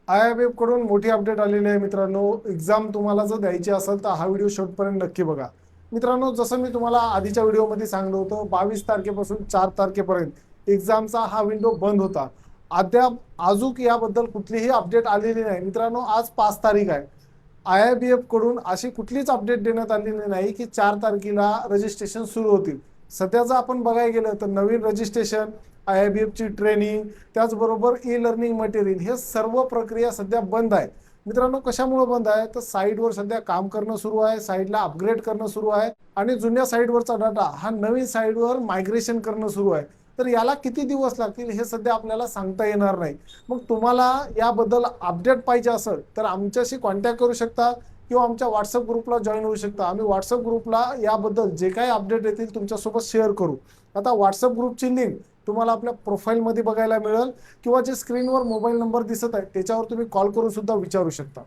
IIMF कडून मोठी update आलेली आहे मित्रांनो. एक्झाम तुम्हाला जर द्यायची असेल तर हा व्हिडिओ शेवटपर्यंत नक्की बघा. मित्रांनो, जसं मी तुम्हाला आधीच्या व्हिडिओमध्ये सांगितलं होतं, 22 तारखेपासून 4 तारखेपर्यंत एक्झामचा हा विंडो बंद होता. अद्याप अजून याबद्दल कुठलीही अपडेट आलेली नाही. मित्रांनो, आज 5 तारीख आहे. IIMF कडून अशी कुठलीच अपडेट देण्यात आलेली नाही की 4 तारखेला रजिस्ट्रेशन सुरू होतील. सध्याचं आपण बघायला गेलं तर नवीन रजिस्ट्रेशन, IIMF ची ट्रेनिंग, त्याचबरोबर ई लर्निंग मटेरियल, हे सर्व प्रक्रिया सध्या बंद आहे. मित्रांनो, कशामुळे बंद आहे तर साईटवर सध्या काम करणं सुरू आहे, साईटला अपग्रेड करणं सुरू आहे आणि जुन्या साईटवरचा डाटा हा नवीन साईटवर मायग्रेशन करणं सुरू आहे. तर याला किती दिवस लागतील हे सध्या आपल्याला सांगता येणार नाही. मग तुम्हाला याबद्दल अपडेट पाहिजे असेल तर आमच्याशी कॉन्टॅक्ट करू शकता किंवा आमच्या व्हॉट्सअप ग्रुपला जॉईन होऊ शकता. आम्ही व्हॉट्सअप ग्रुपला याबद्दल जे काही अपडेट येतील तुमच्यासोबत शेअर करू. आता व्हॉट्सअप ग्रुपची लिंक तुम्हाला आपल्या प्रोफाईलमध्ये बघायला मिळेल किंवा जे स्क्रीनवर मोबाईल नंबर दिसत आहे त्याच्यावर तुम्ही कॉल करून सुद्धा विचारू शकता.